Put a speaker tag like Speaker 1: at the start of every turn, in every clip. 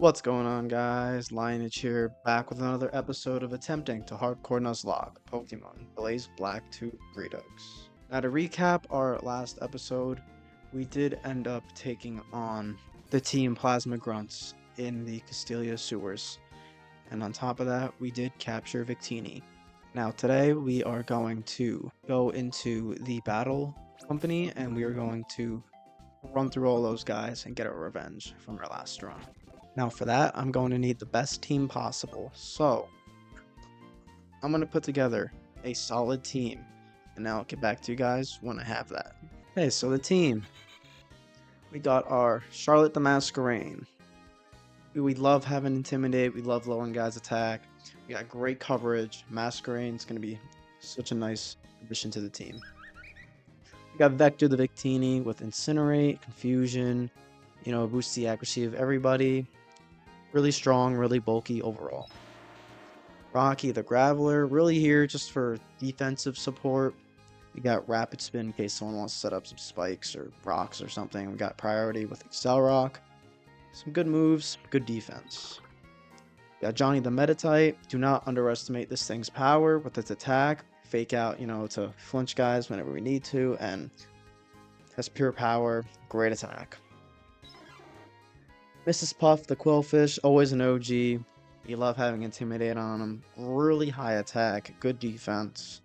Speaker 1: What's going on, guys? Lineage here, back with another episode of attempting to hardcore nuzlocke Pokemon Blaze Black to Redux. Now, to recap our last episode, we did end up taking on the Team Plasma Grunts in the Castelia sewers, and on top of that, we did capture Victini. Now, today we are going to go into the battle company, and we are going to run through all those guys and get our revenge from our last run. Now for that, I'm going to need the best team possible. So, I'm going to put together a solid team. And now I'll get back to you guys when I have that. Okay, so the team. We got our Charlotte the Masquerain. We love having Intimidate. We love lowering guys' attack. We got great coverage. Masquerain's going to be such a nice addition to the team. We got Vector the Victini with Incinerate, Confusion, boosts the accuracy of everybody. Really strong, really bulky overall. Rocky the Graveler, really here just for defensive support. We got Rapid Spin in case someone wants to set up some spikes or rocks or something. We got Priority with Excel Rock. Some good moves, good defense. We got Johnny the Metatite. Do not underestimate this thing's power with its attack. Fake out, to flinch guys whenever we need to, and has pure power, great attack. Mrs. Puff, the Quillfish, always an OG. We love having Intimidate on him. Really high attack, good defense.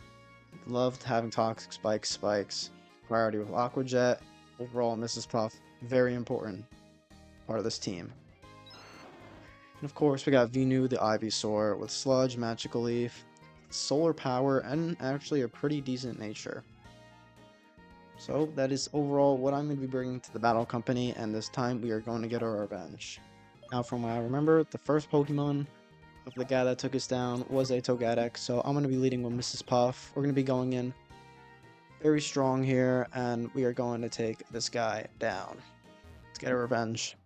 Speaker 1: Loved having Toxic Spikes. Priority with Aqua Jet. Overall, Mrs. Puff, very important part of this team. And of course, we got Venu, the Ivysaur, with Sludge, Magical Leaf, Solar Power, and actually a pretty decent nature. So that is overall what I'm going to be bringing to the battle company, and this time we are going to get our revenge. Now, from what I remember, the first Pokemon of the guy that took us down was a Togetic, so I'm going to be leading with Mrs. Puff. We're going to be going in very strong here, and we are going to take this guy down. Let's get our revenge.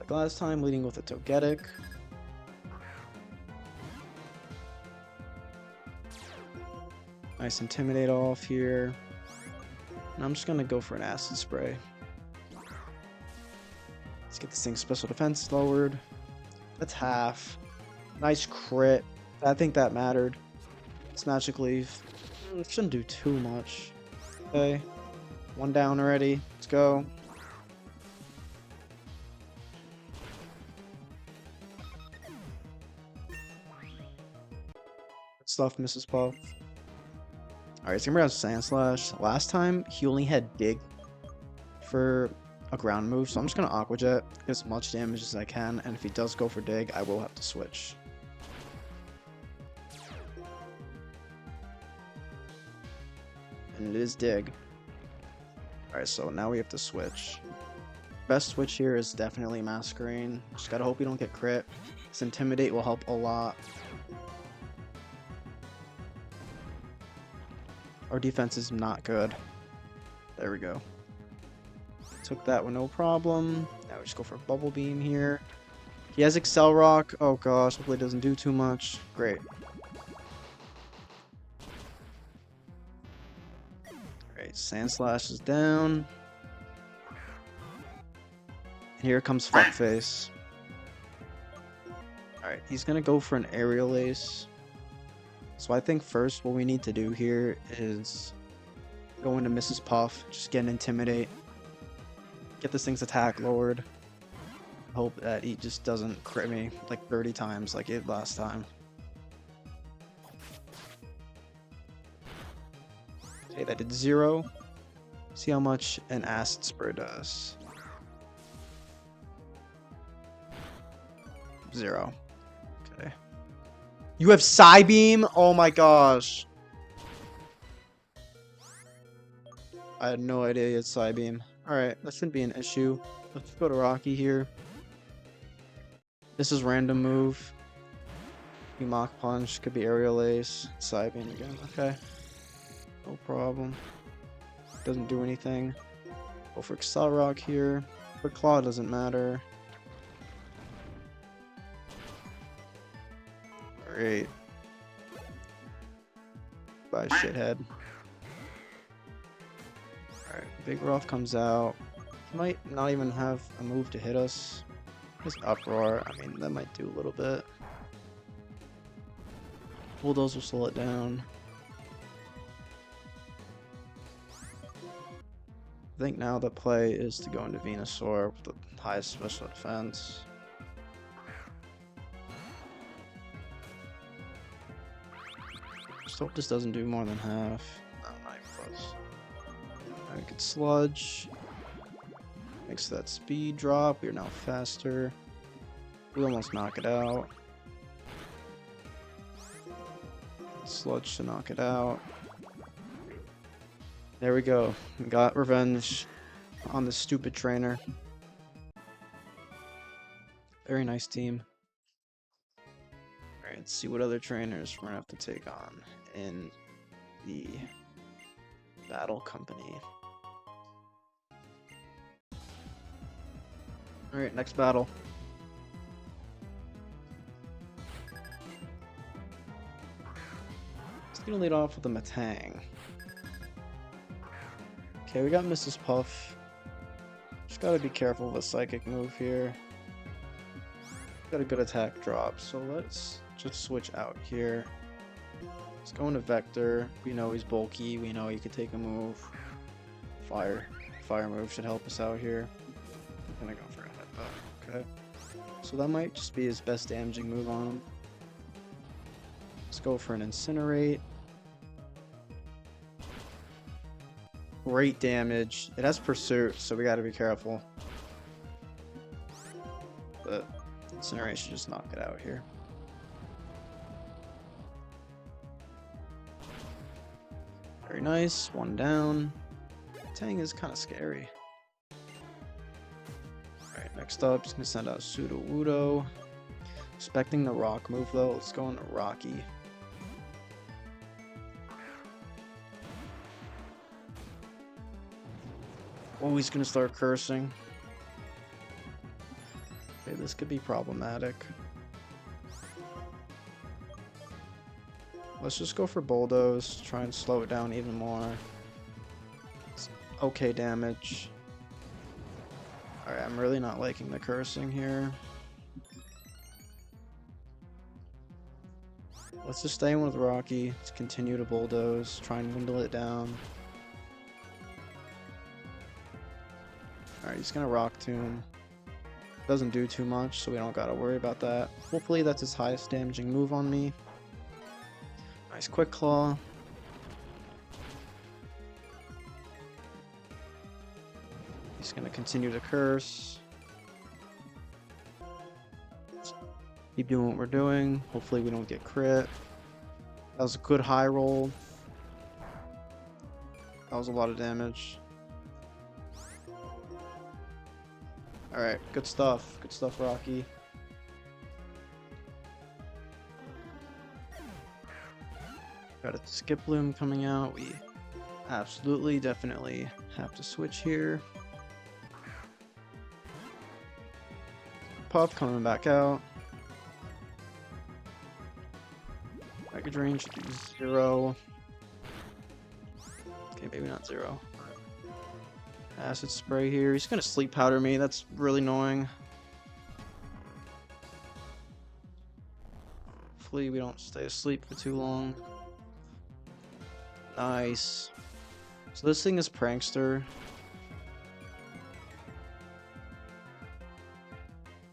Speaker 1: Like last time, leading with a Togetic. Nice Intimidate off here. And I'm just going to go for an Acid Spray. Let's get this thing's special defense lowered. That's half. Nice crit. I think that mattered. It's Magic Leaf. Shouldn't do too much. Okay. One down already. Let's go. Good stuff, Mrs. Puff. Alright, so we're going to Sand Slash. Last time, he only had Dig for a ground move, so I'm just going to Aqua Jet, get as much damage as I can, and if he does go for Dig, I will have to switch. And it is Dig. Alright, so now we have to switch. Best switch here is definitely Masquerain. Just gotta hope we don't get crit. This Intimidate will help a lot. Our defense is not good. There we go. Took that with no problem. Now we just go for Bubble Beam here. He has Excel Rock. Oh gosh, hopefully it doesn't do too much. Great. Alright, Sand Slash is down. And here comes Fuckface. Alright, he's gonna go for an Aerial Ace. So I think first what we need to do here is go into Mrs. Puff, just get an Intimidate, get this thing's attack lowered, hope that he just doesn't crit me like 30 times like it last time. Okay, that did 0. See how much an Acid Spray does. 0. Okay. You have Psybeam? Oh my gosh. I had no idea he had Psybeam. Alright, that shouldn't be an issue. Let's go to Rocky here. This is random move. Could be Mach Punch, could be Aerial Ace, Psybeam again. Okay. No problem. Doesn't do anything. Go for Excel Rock here. For Claw doesn't matter. Great. Bye, shithead. Alright, Big Roth comes out. Might not even have a move to hit us. His uproar, I mean, that might do a little bit. Bulldoze will slow it down. I think now the play is to go into Venusaur with the highest special defense. Just hope this doesn't do more than half. No, not even close. I could Sludge. Makes that speed drop. We're now faster. We almost knock it out. Sludge to knock it out. There we go. We got revenge on the stupid trainer. Very nice team. Alright, let's see what other trainers we're gonna have to take on in the battle company. Alright, next battle. Just gonna lead off with a Matang. Okay, we got Mrs. Puff. Just gotta be careful of a psychic move here. Got a good attack drop, so let's just switch out here. Let's go into Vector. We know he's bulky, we know he could take a move. Fire move should help us out here. I'm gonna go for a headbutt. Okay. So that might just be his best damaging move on him. Let's go for an Incinerate. Great damage. It has Pursuit, so we gotta be careful. But Incinerate should just knock it out here. Very nice. One down. Tang is kind of scary. Alright, next up, just gonna send out Sudowoodo. Expecting the rock move though. Let's go into Rocky. Oh, he's gonna start cursing. Okay, this could be problematic. Let's just go for Bulldoze, try and slow it down even more. It's okay damage. Alright, I'm really not liking the cursing here. Let's just stay in with Rocky. Let's continue to Bulldoze, try and dwindle it down. Alright, he's gonna Rock Tomb. Doesn't do too much, so we don't gotta worry about that. Hopefully that's his highest damaging move on me. Nice Quick Claw. He's gonna continue to curse. Keep doing what we're doing. Hopefully we don't get crit. That was a good high roll. That was a lot of damage. Alright, good stuff. Good stuff, Rocky. Got a Skip Loom coming out. We absolutely, definitely have to switch here. Puff coming back out. Mega Drain should do 0. Okay, maybe not 0. Acid Spray here. He's gonna Sleep Powder me. That's really annoying. Hopefully we don't stay asleep for too long. Nice. So this thing is Prankster.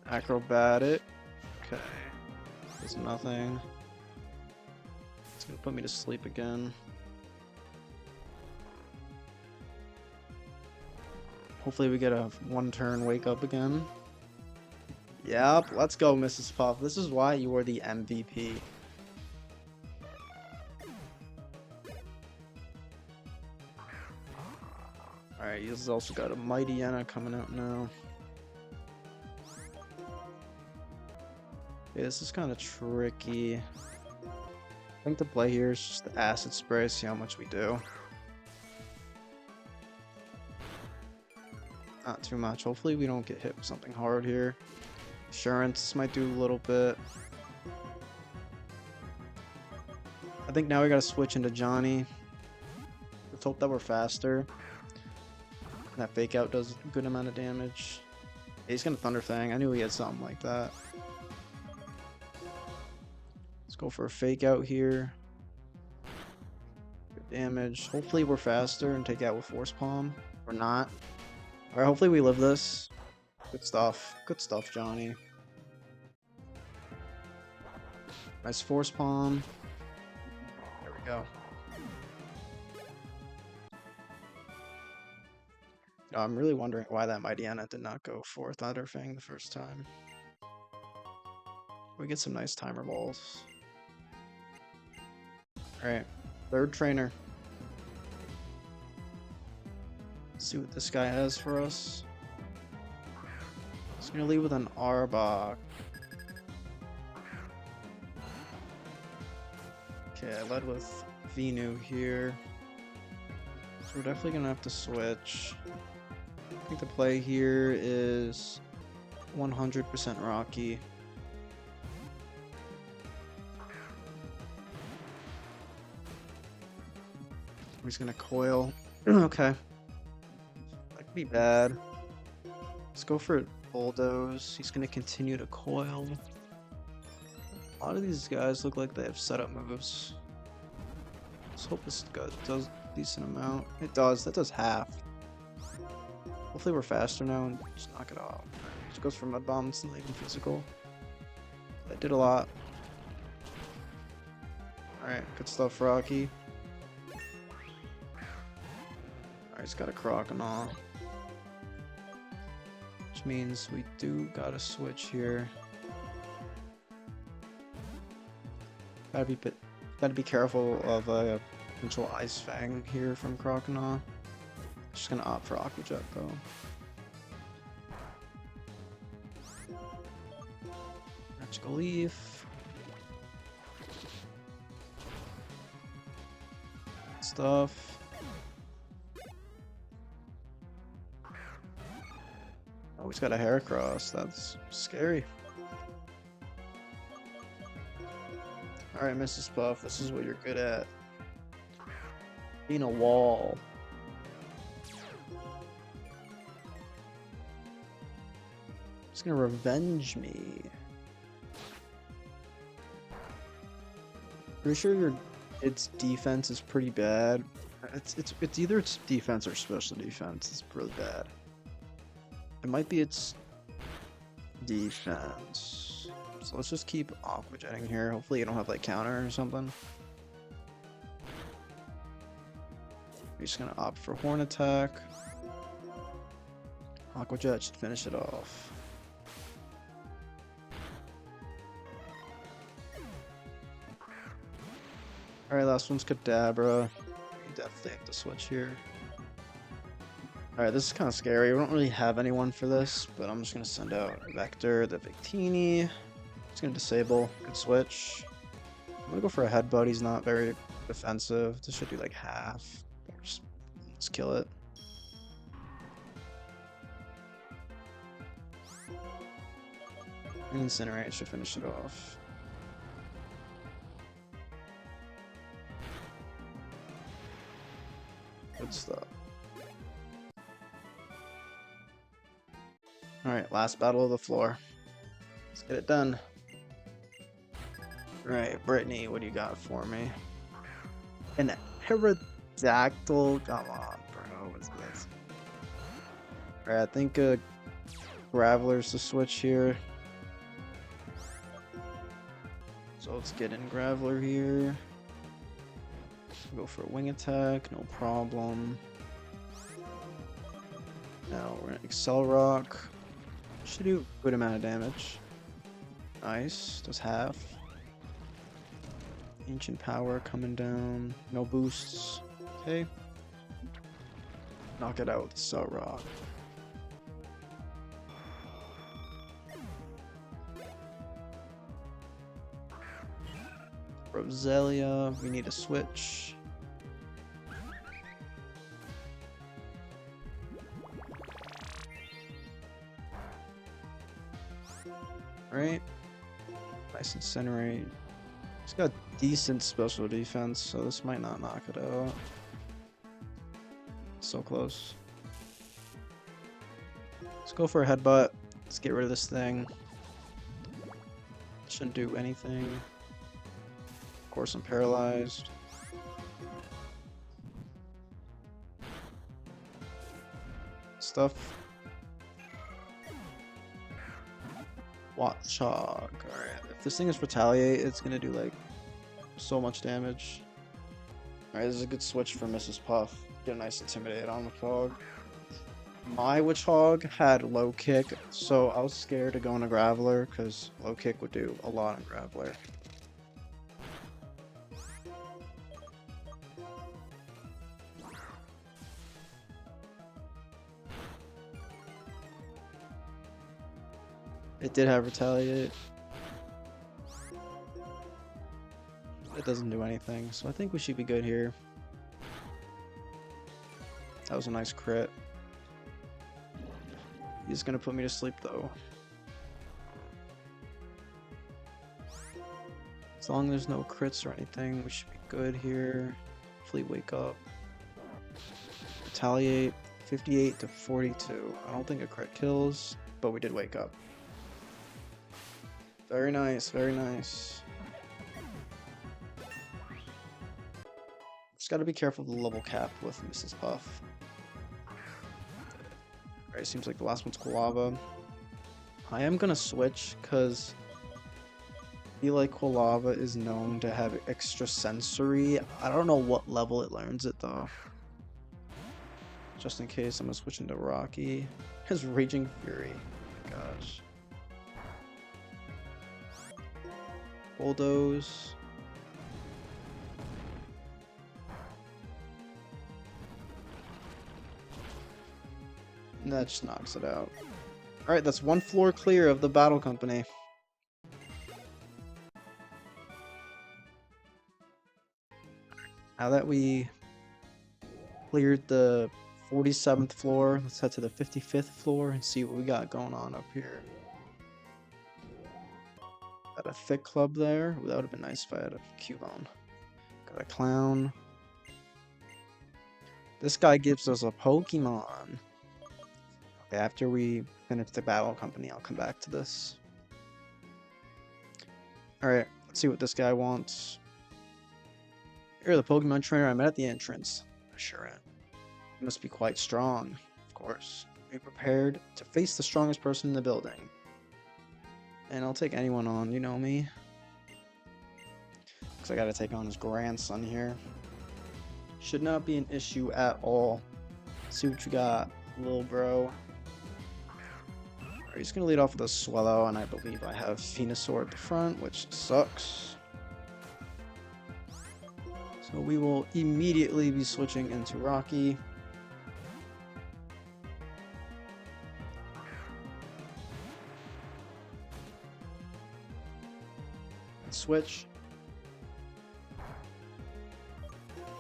Speaker 1: Acrobatic. Okay. There's nothing. It's gonna put me to sleep again. Hopefully we get a one-turn wake up again. Yep, let's go, Mrs. Puff. This is why you are the MVP. Alright, he's also got a Mighty Yenna coming out now. Okay, this is kind of tricky. I think the play here is just the Acid Spray, see how much we do. Not too much. Hopefully we don't get hit with something hard here. Assurance might do a little bit. I think now we gotta switch into Johnny. Let's hope that we're faster. That fake out does a good amount of damage. Yeah, he's gonna Thunder Fang. I knew he had something like that. Let's go for a fake out here. Good damage. Hopefully we're faster and take out with Force Palm. Or not. Alright, hopefully we live this. Good stuff. Good stuff, Johnny. Nice Force Palm. There we go. I'm really wondering why that Mighty Anna did not go for Thunder Fang the first time. We get some nice timer balls. Alright, third trainer. Let's see what this guy has for us. He's gonna lead with an Arbok. Okay, I led with Venu here. So we're definitely gonna have to switch. I think the play here is 100% Rocky. He's gonna coil. Okay. That could be bad. Let's go for Bulldoze. He's gonna continue to coil. A lot of these guys look like they have setup moves. Let's hope this guy does a decent amount. It does. That does half. Hopefully we're faster now and just knock it off. Just goes for Mud Bomb instantly and physical. That did a lot. Alright, good stuff, Rocky. Alright, he's got a Croconaw. Which means we do gotta switch here. Gotta be careful of a potential Ice Fang here from Croconaw. Just gonna opt for Aqua Jet though. Magical Leaf. Stuff. Oh, he's got a Heracross. That's scary. Alright, Mrs. Puff, this is what you're good at. Being a wall. He's gonna revenge me. Pretty sure its defense is pretty bad. It's either its defense or special defense. It's really bad. It might be its defense. So let's just keep Aqua Jetting here. Hopefully you don't have like counter or something. We're just gonna opt for Horn Attack. Aqua Jet should finish it off. Alright, last one's Kadabra. We definitely have to switch here. Alright, this is kind of scary. We don't really have anyone for this, but I'm just going to send out Vector, the Victini. It's going to disable. Good switch. I'm going to go for a Headbutt. He's not very defensive. This should do like half. Just, let's kill it. And Incinerate should finish it off. Good stuff. Alright, last battle of the floor. Let's get it done. Alright, Brittany, what do you got for me? An Aerodactyl? Come on, bro. What's this? Alright, I think Graveler's the switch here. So let's get in Graveler here. Go for a Wing Attack, no problem. Now we're gonna Excel Rock. Should do a good amount of damage. Nice, does half. Ancient Power coming down. No boosts. Okay. Knock it out with Excel Rock. Roselia, we need a switch. Right? Nice Incinerate. He's got decent special defense, so this might not knock it out. So close. Let's go for a headbutt. Let's get rid of this thing. Shouldn't do anything. Of course, I'm paralyzed. Stuff. Watchog. Alright, if this thing is retaliate, it's gonna do like so much damage. Alright, this is a good switch for Mrs. Puff. Get a nice intimidate on the Fog. My Witchhog had low kick, so I was scared to go into Graveler because low kick would do a lot in Graveler. It did have retaliate. It doesn't do anything, so I think we should be good here. That was a nice crit. He's gonna put me to sleep though. As long as there's no crits or anything, we should be good here. Hopefully wake up. Retaliate, 58 to 42. I don't think a crit kills, but we did wake up. Very nice, very nice. Just gotta be careful of the level cap with Mrs. Puff. Alright, seems like the last one's Quilava. I am gonna switch because I feel like Quilava is known to have extra sensory. I don't know what level it learns it though. Just in case, I'm gonna switch into Rocky. His Raging Fury. Oh my gosh. Bulldoze. And that just knocks it out. Alright, that's one floor clear of the Battle Company. Now that we cleared the 47th floor, let's head to the 55th floor and see what we got going on up here. Got a thick club there. Ooh, that would have been nice if I had a Cubone. Got a clown. This guy gives us a Pokemon. Okay, after we finish the Battle Company, I'll come back to this. Alright, let's see what this guy wants. You're the Pokemon trainer I met at the entrance. Sure am. You must be quite strong, of course. Be prepared to face the strongest person in the building. And I'll take anyone on, you know me. Because I gotta take on his grandson here. Should not be an issue at all. Let's see what you got, little bro. Alright, he's gonna lead off with a Swellow, and I believe I have Venusaur at the front, which sucks. So we will immediately be switching into Rocky. Switch.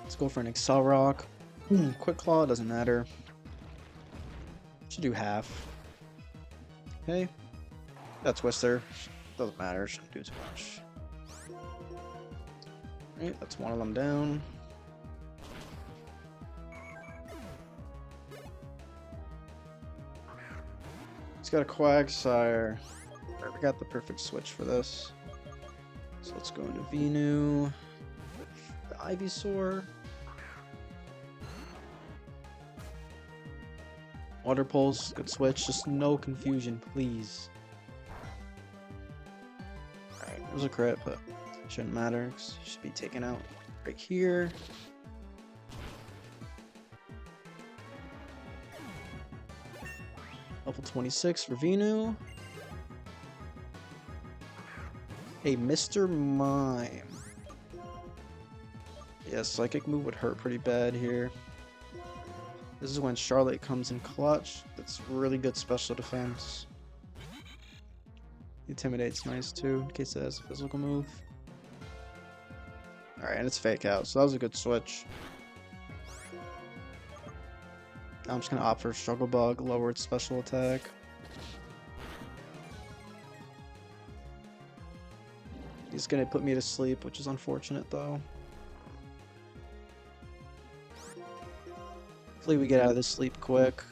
Speaker 1: Let's go for an Excel Rock. Quick Claw, doesn't matter. Should do half. Okay. That Twister. Doesn't matter, shouldn't do too much. Alright, that's one of them down. He's got a Quagsire. Alright, we got the perfect switch for this. So let's go into Venu. The Ivysaur. Water Pulse, good switch. Just no confusion, please. Alright, it was a crit, but it shouldn't matter, because it should be taken out right here. Level 26 for Venu. Hey, Mr. Mime. Yeah, Psychic move would hurt pretty bad here. This is when Charlotte comes in clutch. That's really good special defense. Intimidate's nice too, in case it has a physical move. Alright, and it's Fake Out, so that was a good switch. Now I'm just gonna opt for Struggle Bug, lower its special attack. He's gonna put me to sleep, which is unfortunate though. Hopefully we get out of this sleep quick.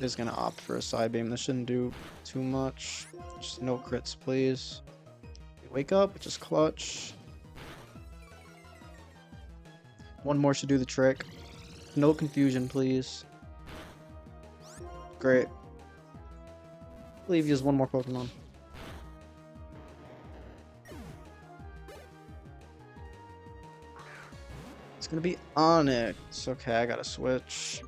Speaker 1: is gonna opt for a side beam. This shouldn't do too much. Just no crits, please. Wake up, just clutch. One more should do the trick. No confusion, please. Great. I believe he has one more Pokemon. It's gonna be Onyx. Okay, I gotta switch.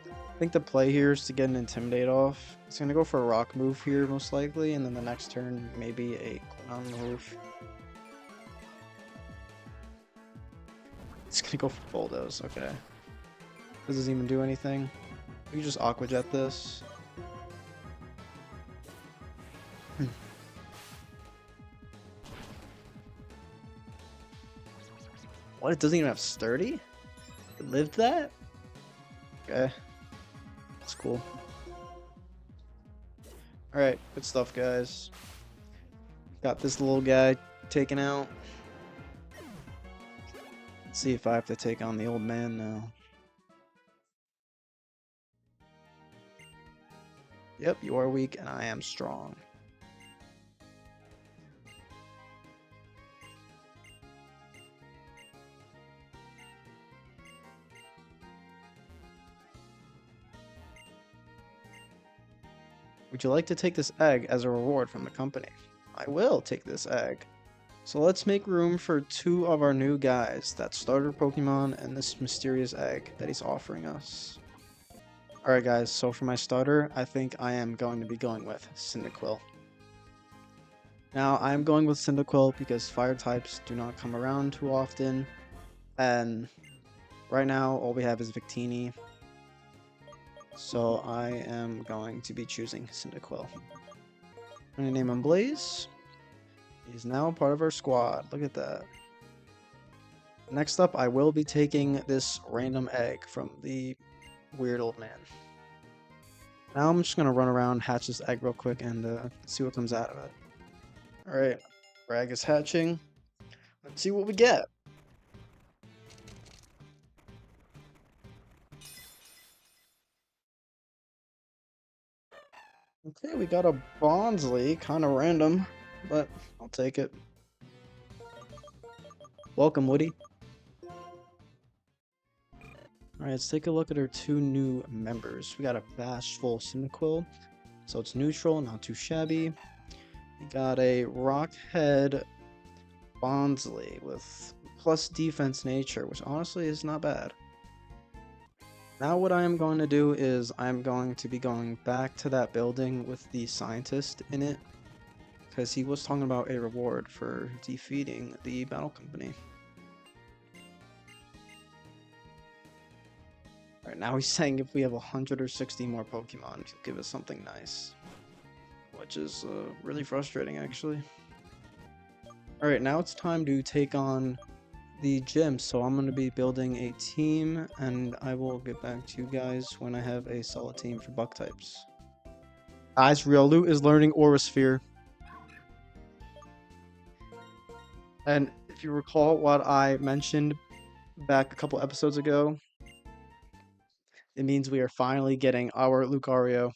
Speaker 1: I think the play here is to get an Intimidate off. It's gonna go for a Rock move here, most likely, and then the next turn, maybe a Ground move. It's gonna go for Bulldoze, okay. Does this even do anything? We can just Aqua Jet this. What? It doesn't even have Sturdy? It lived that? Okay. That's cool. Alright, good stuff, guys. Got this little guy taken out. Let's see if I have to take on the old man now. Yep, you are weak and I am strong. Would you like to take this egg as a reward from the company? I will take this egg. So let's make room for two of our new guys, that starter Pokemon and this mysterious egg that he's offering us. Alright guys, so for my starter, I think I am going to be going with Cyndaquil. Now, I'm going with Cyndaquil because fire types do not come around too often, and right now all we have is Victini. So I am going to be choosing Cyndaquil. I'm going to name him Blaze. He's now part of our squad. Look at that. Next up, I will be taking this random egg from the weird old man. Now I'm just going to run around, hatch this egg real quick, and see what comes out of it. Alright, our egg is hatching. Let's see what we get. Okay, we got a Bonsly, kind of random, but I'll take it. Welcome, Woody. Alright, let's take a look at our two new members. We got a Bashful Cyndaquil, so it's neutral, not too shabby. We got a Rockhead Bonsly with plus defense nature, which honestly is not bad. Now what I am going to do is I'm going to be going back to that building with the scientist in it, because he was talking about a reward for defeating the battle company. Alright, now he's saying if we have 100 or 60 more Pokemon, he'll give us something nice. Which is really frustrating, actually. Alright, now it's time to take on the gym, so I'm going to be building a team, and I will get back to you guys when I have a solid team for Buck types. Guys, Riolu is learning Aura Sphere. And if you recall what I mentioned back a couple episodes ago, it means we are finally getting our Lucario.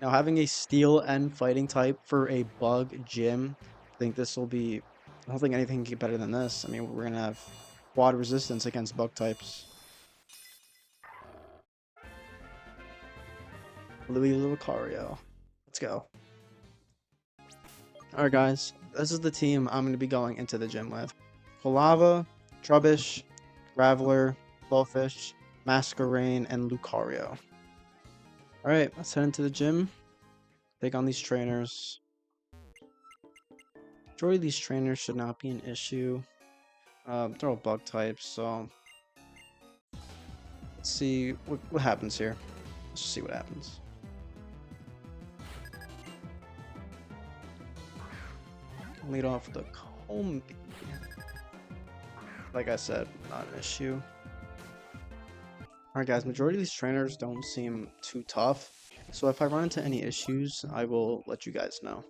Speaker 1: Now, having a steel and fighting type for a bug gym, I think this will be... I don't think anything can get better than this. I mean, we're going to have quad resistance against bug types. Louis Lucario. Let's go. Alright guys, this is the team I'm going to be going into the gym with. Kolava, Trubbish, Graveler, Blowfish, Masquerain, and Lucario. Alright, let's head into the gym. Take on these trainers. Majority of these trainers should not be an issue. They're all bug types, so... Let's see what happens here. Let's see what happens. Lead off with a Combi. Like I said, not an issue. Alright guys, majority of these trainers don't seem too tough, so if I run into any issues, I will let you guys know.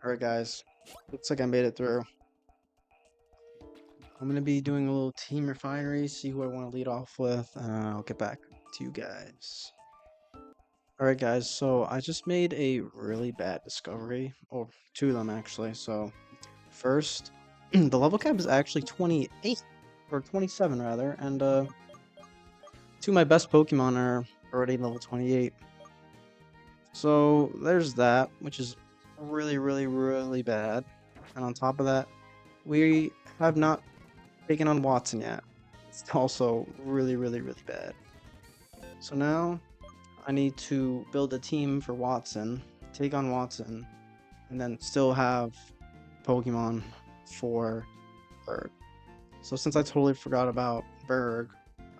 Speaker 1: Alright guys, looks like I made it through. I'm gonna be doing a little team refinery, see who I want to lead off with, and I'll get back to you guys. Alright guys, so I just made a really bad discovery, or two of them actually. So first, the level cap is actually 28, or 27 rather, and two of my best Pokemon are already level 28. So there's that, which is really, really, really bad. And on top of that, we have not taken on Watson yet. It's also really, really, really bad. So now I need to build a team for Watson, take on Watson, and then still have Pokemon for Berg. So since I totally forgot about Berg,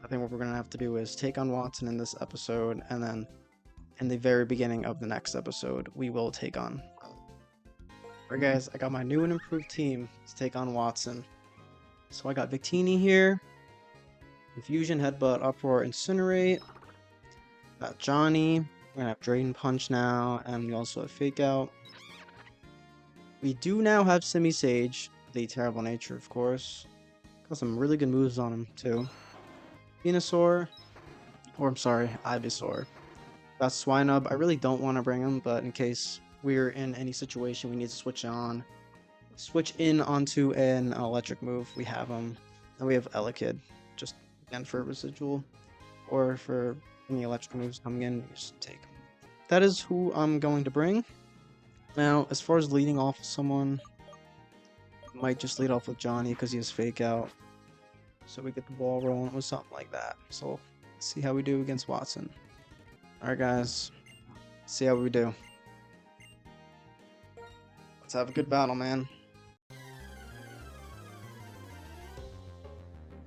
Speaker 1: I think what we're gonna have to do is take on Watson in this episode, and then in the very beginning of the next episode, we will take on. Alright guys, I got my new and improved team to take on Watson. So I got Victini here, Confusion, Headbutt, Uproar, Incinerate. Got Johnny. We're gonna have Drain Punch now, and we also have Fake Out. We do now have Semi-Sage, the Terrible Nature, of course. Got some really good moves on him, too. Venusaur, or I'm sorry, Ivysaur. Got Swinub. I really don't want to bring him, but in case we're in any situation we need to switch in onto an electric move, we have him. And we have Elekid, just again for residual, or for any electric moves coming in, you just take them. That is who I'm going to bring. Now, as far as leading off with someone, I might just lead off with Johnny because he has Fake Out. So we get the ball rolling with something like that. So let's see how we do against Watson. Alright guys, see how we do. Let's have a good battle, man.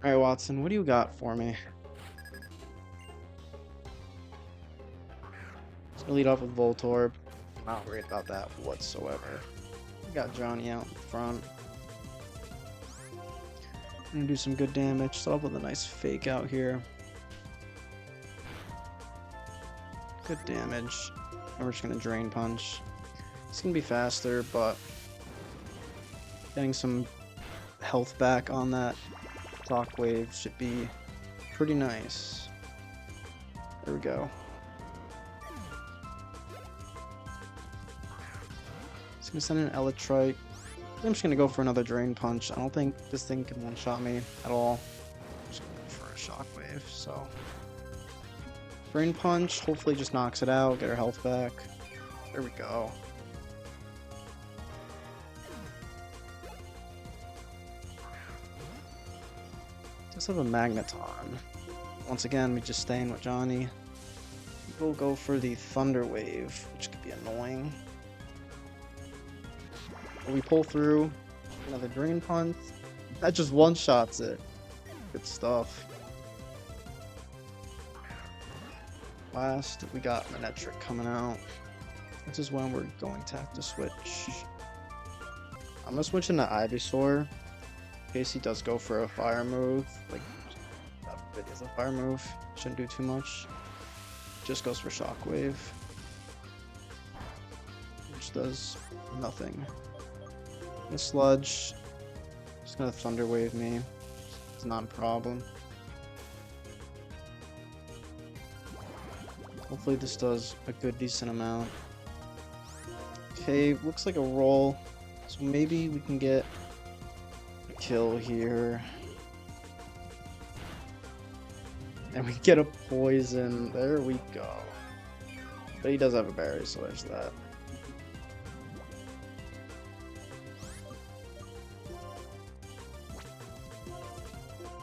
Speaker 1: Alright Watson, what do you got for me? Let's go lead off with Voltorb. Not worried about that whatsoever. We got Johnny out in front. Gonna do some good damage. Start off with a nice Fake Out here. Good damage. And we're just gonna Drain Punch. It's gonna be faster, but getting some health back on that Shock Wave should be pretty nice. There we go. It's gonna send an Electrike. I'm just gonna go for another Drain Punch. I don't think this thing can one-shot me at all. I'm just gonna go for a Shockwave, so. Drain Punch, hopefully just knocks it out, get our health back. There we go. Just have a Magneton. Once again, we just stay in with Johnny. We'll go for the Thunder Wave, which could be annoying. We pull through another Drain Punch. That just one-shots it. Good stuff. Last, we got Manectric coming out. This is when we're going to have to switch. I'm gonna switch into Ivysaur in case he does go for a fire move. Like, that is a fire move. Shouldn't do too much. Just goes for Shockwave, which does nothing. The Sludge, just gonna Thunder Wave me. It's not a problem. Hopefully this does a good decent amount. Okay, looks like a roll. So maybe we can get a kill here. And we get a poison. There we go. But he does have a berry, so there's that.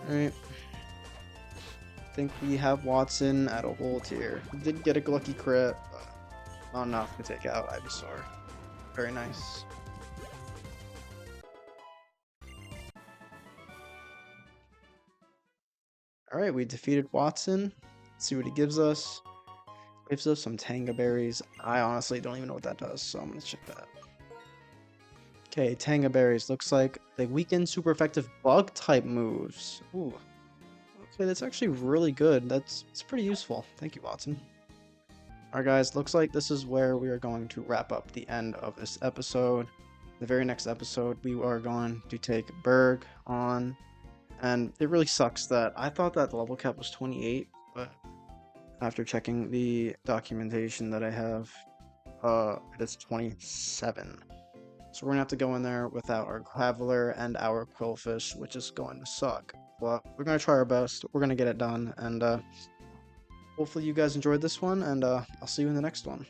Speaker 1: Alright. I think we have Watson at a hold here. We did get a lucky crit, but not enough to take out Ivysaur. Very nice. Alright, we defeated Watson. Let's see what he gives us. Gives us some Tanga Berries. I honestly don't even know what that does, so I'm gonna check that. Okay, Tanga Berries. Looks like they weaken super effective bug type moves. Ooh. Okay, that's actually really good. It's pretty useful. Thank you, Watson. Alright guys, looks like this is where we are going to wrap up the end of this episode. The very next episode, we are going to take Berg on, And it really sucks that I thought that the level cap was 28, but after checking the documentation that I have, it is 27. So we're gonna have to go in there without our Graveler and our Quillfish, which is going to suck. But we're gonna try our best. We're gonna get it done, and hopefully you guys enjoyed this one, and I'll see you in the next one.